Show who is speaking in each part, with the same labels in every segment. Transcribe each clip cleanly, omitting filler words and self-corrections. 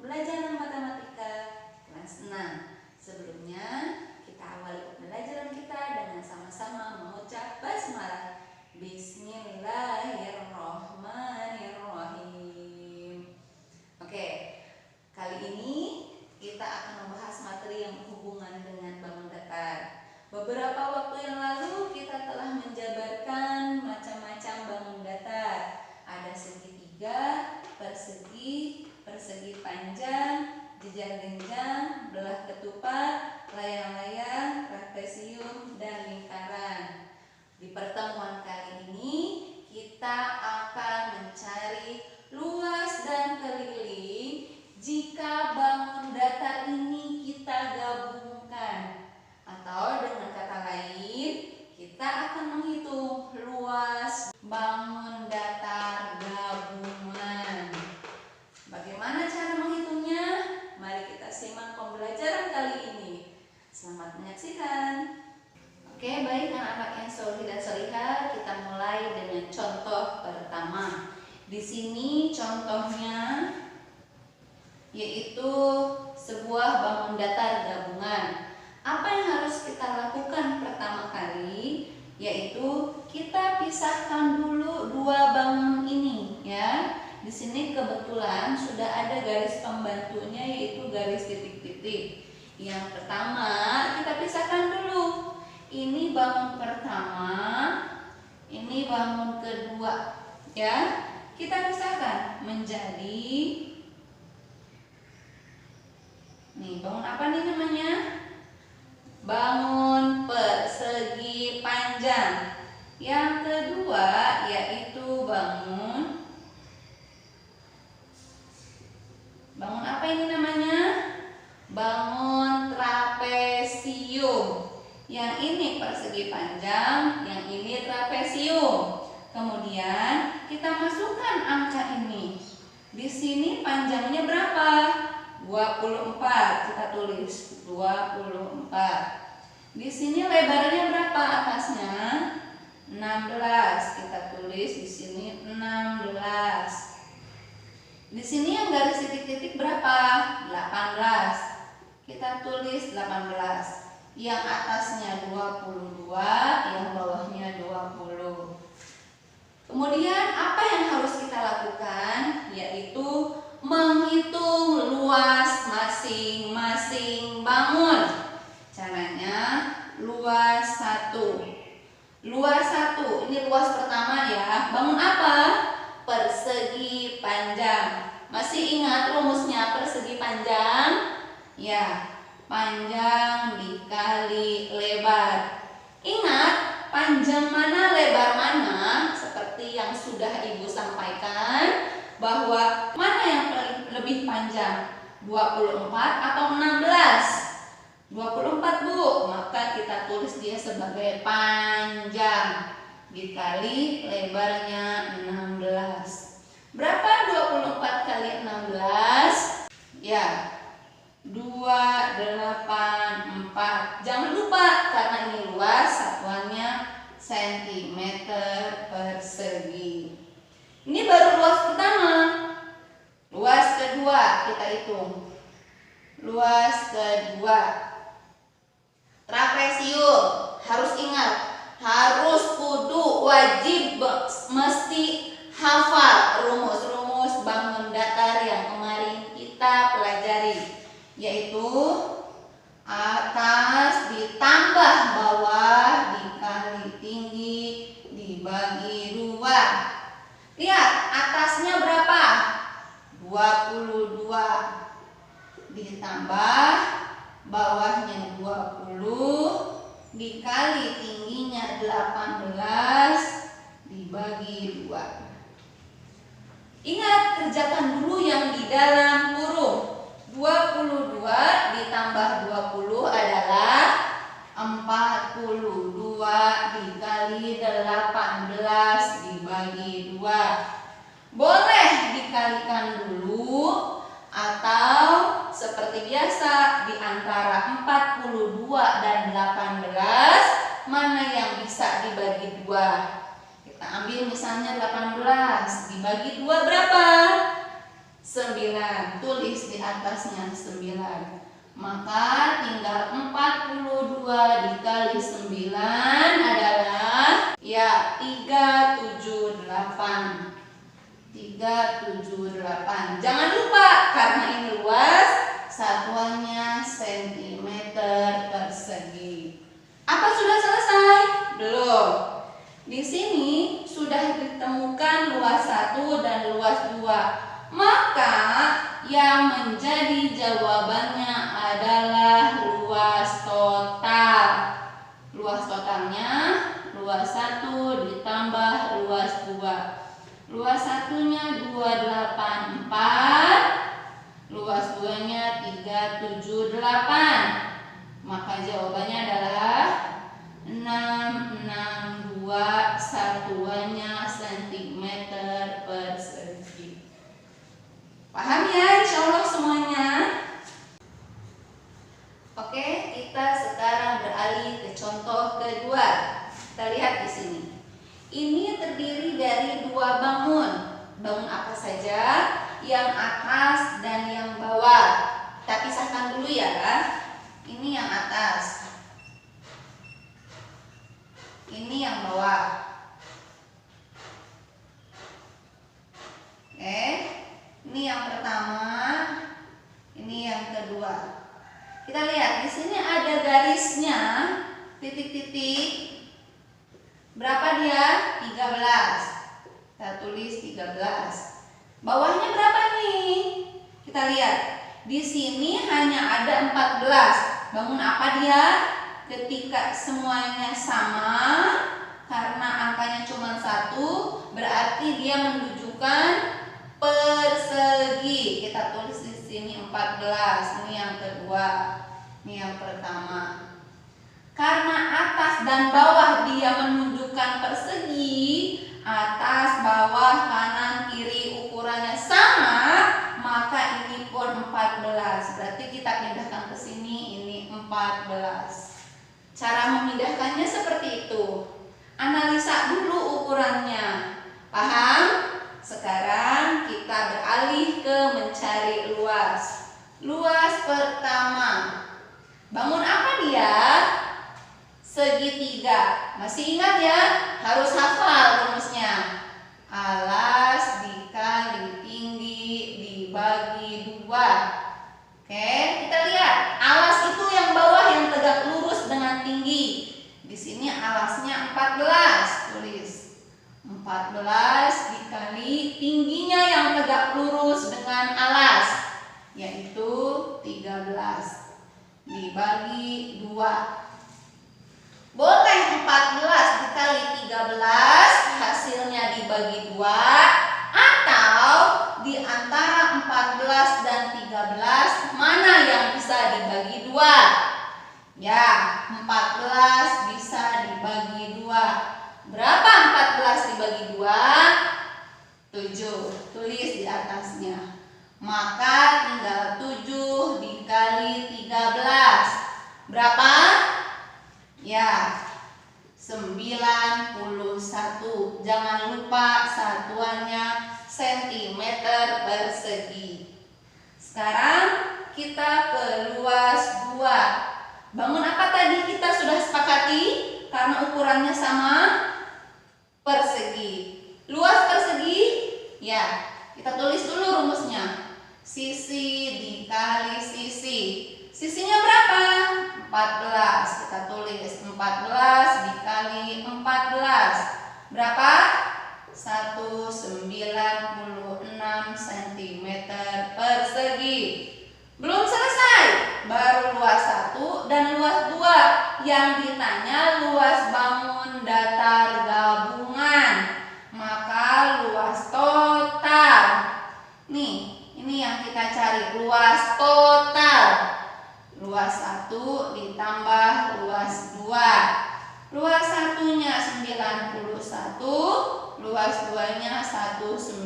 Speaker 1: pembelajaran matematika kelas 6. Sebelumnya kita awali pembelajaran kita dengan sama-sama mengucap basmalah. Bismillahirrahmanirrahim. Oke, kali ini kita akan membahas materi yang berhubungan dengan bangun datar. Beberapa waktu yang lalu kita telah menjabarkan macam-macam bangun datar. Ada segitiga, persegi, persegi panjang, jenjang-jenjang, belah ketupat, layang-layang, trapesium, dan lingkaran. Di pertemuan kali ini kita akan mencari luas dan keliling jika bangun datar ini kita gabungkan. Atau dengan kata lain, kita akan menghitung luas bangun datar gabungan. Bagaimana cara menghitungnya? Mari kita simak pembelajaran kali ini. Selamat menyaksikan. Oke, baik anak-anak yang solih dan solihah, kita mulai dengan contoh pertama. Di sini contohnya yaitu sebuah bangun datar gabungan. Apa yang harus kita lakukan pertama kali? Yaitu kita pisahkan dulu dua bangun ini, ya. Di sini kebetulan sudah ada garis pembantunya, yaitu garis titik-titik. Yang pertama kita pisahkan dulu. Ini bangun pertama, ini bangun kedua, ya. Kita pisahkan menjadi bangun apa nih namanya? Bangun persegi panjang. Yang kedua yaitu bangun apa ini namanya? Bangun trapesium. Yang ini persegi panjang, yang ini trapesium. Kemudian kita masukkan angka ini. Di sini panjangnya berapa? 24. Kita tulis 24. Di sini lebarnya berapa atasnya? 16. Kita tulis di sini 16. Di sini yang garis titik-titik berapa? 18. Kita tulis 18. Yang atasnya 22, yang bawahnya 20. Kemudian apa yang harus kita lakukan? Yaitu menghitung luas masing-masing bangun. Caranya luas 1. Luas 1, ini luas pertama ya. Bangun apa? Persegi panjang. Masih ingat rumusnya persegi panjang? Ya, panjang dikali lebar. Ingat panjang mana lebar mana, seperti yang sudah Ibu sampaikan, bahwa mana yang lebih panjang, 24 atau 16? 24 Bu, maka kita tulis dia sebagai panjang dikali lebarnya 16. Berapa 24 kali 16? Ya, 284. Jangan lupa karena ini luas, satuannya sentimeter persegi. Ini baru luas pertama. Luas kedua kita hitung. Luas kedua. Trapesium, harus ingat, harus kudu wajib mesti hafal rumus-rumus bangun datar yang kemarin kita pelajari, yaitu atas ditambah bawah dikali tinggi dibagi 2. Lihat atasnya berapa? 22 ditambah bawahnya 20 dikali tingginya 18 dibagi 2. Ingat, kerjakan dulu yang di dalam kurung. 22 ditambah 20 adalah 42 dikali 18 dibagi 2. Boleh dikalikan dulu atau seperti biasa di antara 42 dan 18 mana yang bisa dibagi 2. Kita ambil misalnya 18 dibagi 2 berapa? 9. Tulis di atasnya 9. Maka tinggal 42 dikali 9 adalah ya 378. 378. Jangan lupa karena ini luas, satuannya cm persegi. Apa sudah selesai? Belum. Di sini sudah ditemukan luas 1 dan luas 2. Maka yang menjadi jawabannya adalah luas total. Luas totalnya luas 1 ditambah luas 2. Luas satunya 284, luas 2-nya 378. Maka jawabannya adalah 662, satuannya cm persegi. Paham ya insya Allah semuanya? Oke, kita sekarang beralih ke contoh kedua. Kita lihat di sini. Ini terdiri dari 2 bangun. Bangun apa saja? Yang atas dan yang bawah. Kita pisahkan dulu ya. Ini yang atas. Ini yang bawah. Oke. Ini yang pertama. Ini yang kedua. Kita lihat di sini ada garisnya, titik-titik. Berapa dia? 13. Kita tulis 13. Bawahnya berapa nih? Kita lihat. Di sini hanya ada 14. Bangun apa dia? Ketika semuanya sama, karena angkanya cuma 1, berarti dia menunjukkan persegi. Kita tulis di sini 14. Ini yang kedua. Ini yang pertama. Karena atas dan bawah dia menunjukkan persegi, atas, bawah, kanan, kiri ukurannya sama, maka ini pun 14. Berarti kita pindahkan ke sini, ini 14. Cara memindahkannya seperti itu. Analisa dulu ukurannya. Paham? Sekarang kita beralih ke mencari luas. Luas pertama. Bangun apa dia? Segitiga. Masih ingat ya? Harus hafal rumusnya. Alas dikali tinggi dibagi 2. Oke, kita lihat. Alas itu yang bawah yang tegak lurus dengan tinggi. Di sini alasnya 14. Tulis 14 dikali tingginya yang tegak lurus dengan alas, yaitu 13 dibagi 2. Boleh 14 dikali 13 hasilnya dibagi 2, atau di antara 14 dan 13 mana yang bisa dibagi 2? Ya, 14 bisa dibagi 2. Berapa 14 dibagi 2? 7. Tulis di atasnya. Maka tinggal 7 dikali 13. Berapa? Ya, 91. Jangan lupa satuannya cm persegi. Sekarang kita ke luas 2. Bangun apa tadi kita sudah sepakati? Karena ukurannya sama, persegi. Luas persegi? Ya, kita tulis dulu rumusnya. Sisi dikali sisi. Sisinya berapa? 14. Kita tulis 14 dikali 14. Berapa? 196 cm persegi. Belum selesai. Baru luas 1 dan luas 2. Yang ditanya luas bangun datar gabungan. Maka luas total. Nih, ini yang kita cari, luas total. Luas 1 ditambah luas 2. Luas satunya 91, luas 2-nya 196.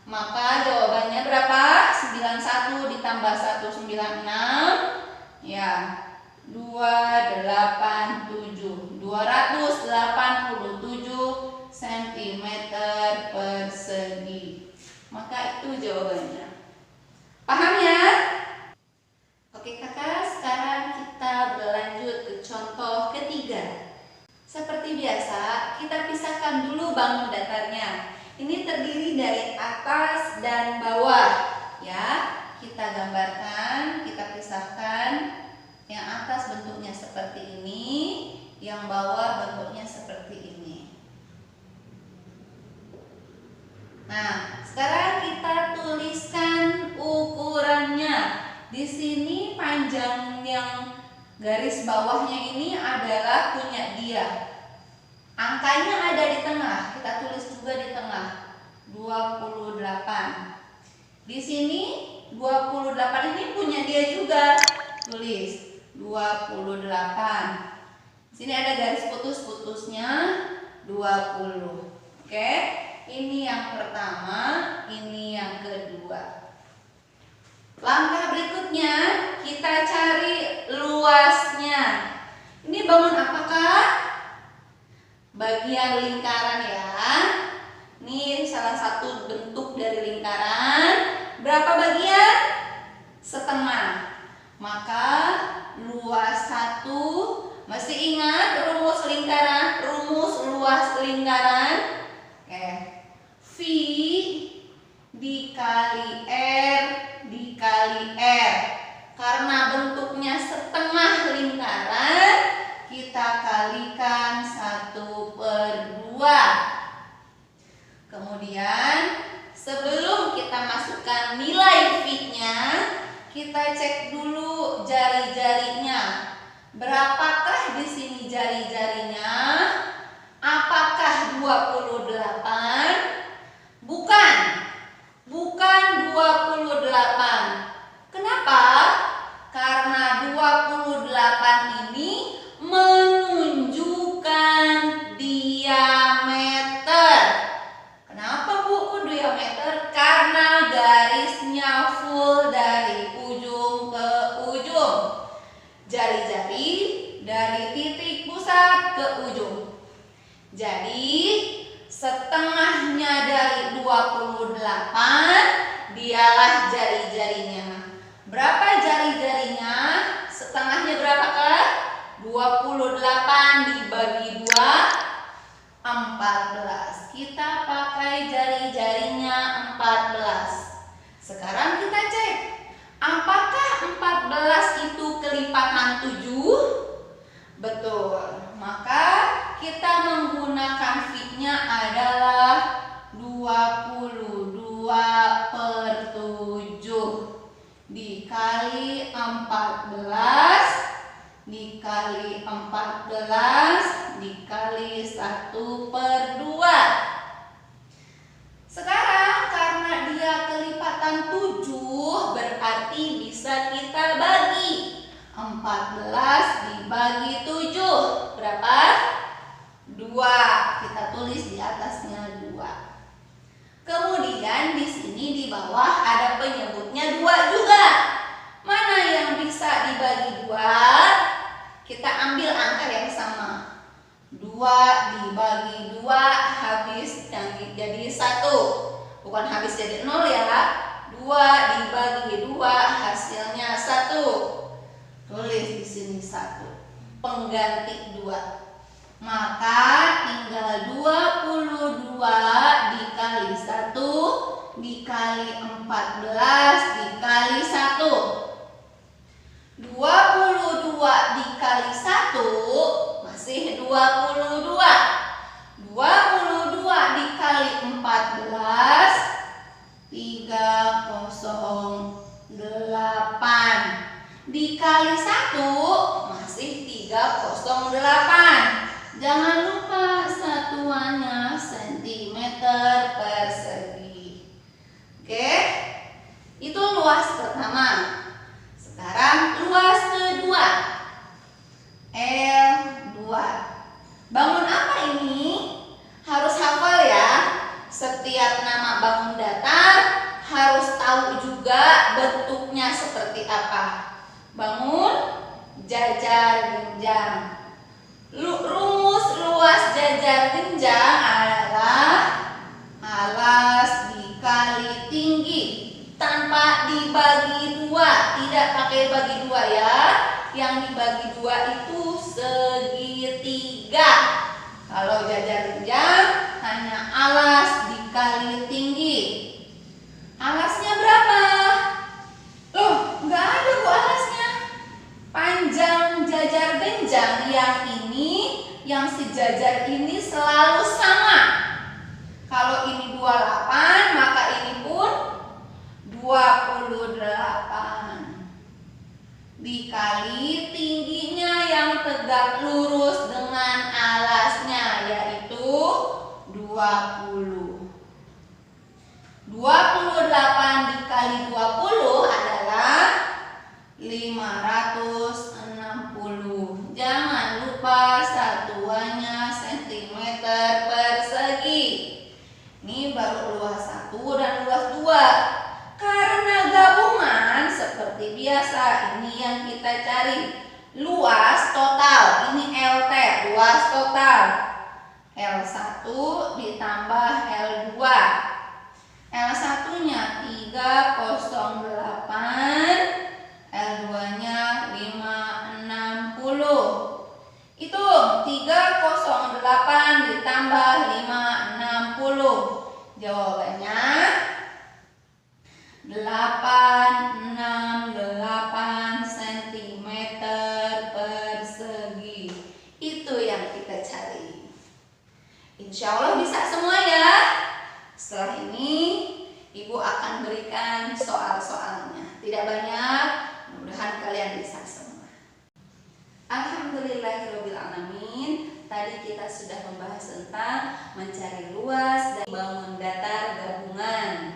Speaker 1: Maka jawabannya berapa? 91 ditambah 196. Ya, 287. 287 cm persegi. Maka itu dulu bangun datarnya. Ini terdiri dari atas dan bawah, ya. Kita gambarkan, kita pisahkan. Yang atas bentuknya seperti ini, yang bawah bentuknya seperti ini. Nah, sekarang kita tuliskan ukurannya. Di sini panjang yang garis bawahnya ini adalah punya dia. Angkanya ada di tengah, kita tulis juga di tengah. 28. Di sini 28 ini punya dia juga. Tulis 28. Di sini ada garis putus-putusnya 20. Oke? Ini yang pertama, ini yang kedua. Langkah berikutnya kita cari luasnya. Ini bangun apakah? Bagian lingkaran ya. Ini salah satu bentuk dari lingkaran. Berapa bagian? Setengah. Maka luas 1. Masih ingat rumus lingkaran? Rumus luas lingkaran? Oke. V dikali R dikali R. Karena bentuknya setengah lingkaran, kita kalikan 1/2. Kemudian sebelum kita masukkan nilai V-nya, kita cek dulu jari-jarinya. Berapakah di sini jari-jarinya? Apakah 28? Bukan. Bukan 28. Kenapa? Karena 28 ini menunjukkan diameter. Kenapa Bu diameter? Karena garisnya full dari ujung ke ujung. Jari-jari dari titik pusat ke ujung. Jadi setengahnya dari 28 dialah jari-jarinya. Berapa jari-jarinya? Setengahnya berapakah? 28 dibagi 2, 14. Kita pakai jari-jarinya 14. Sekarang kita cek, apakah 14 itu kelipatan 7? Betul. Maka kita menggunakan V-nya adalah 22/7 dikali 14 dikali 14 dikali 1/2. Sekarang karena dia kelipatan 7, berarti bisa kita bagi. 14 dibagi 7 berapa? 2. Kita tulis di atasnya 2. Kemudian di sini di bawah ada penyebutnya 2 juga. Mana yang bisa dibagi 2? Kita ambil angka yang sama. 2 dibagi 2 habis jadi 1. Bukan habis jadi 0 ya. 2 dibagi 2 hasilnya 1. Tulis di sini 1. Pengganti 2. Maka tinggal 22 dikali 1 dikali 14 dikali 1. 22 dikali 1 masih 22. 22 dikali 14 308 dikali 1 masih 308. Jangan lupa satuannya sentimeter persegi. Oke, itu luas pertama. Sekarang luas kedua, L2. Bangun apa ini? Harus hafal ya. Setiap nama bangun datar harus tahu juga bentuknya seperti apa. Bangun jajar genjang. Rumus luas jajar genjang adalah alas dikali tinggi tanpa dibagi 2. Tidak pakai bagi 2 ya. Yang dibagi 2 itu segitiga. Kalau jajar genjang hanya alas dikali tinggi. Alasnya berapa? Loh, nggak ada Bu alasnya. Panjang jajar genjang yang ini, yang sejajar ini selalu sama. Kalau ini 28, maka ini pun 28. Dikali tingginya yang tegak lurus dengan alasnya, yaitu 20. 28 dikali 20 adalah 560. Jangan lupa satuannya cm persegi. Ini baru luas 1 dan luas 2. Karena gabungan seperti biasa, ini yang kita cari. Luas total, ini LT, luas total. L1 ditambah L2. L1-nya 308, L2-nya 560. Hitung 308 ditambah 560. Jawabannya 868 cm persegi. Itu yang kita cari. Insya Allah bisa semua ya. Setelah ini Ibu akan berikan soal-soalnya. Tidak banyak, mudah-mudahan kalian bisa semua. Alhamdulillahirobbilalamin. Tadi kita sudah membahas tentang mencari luas dan bangun datar gabungan.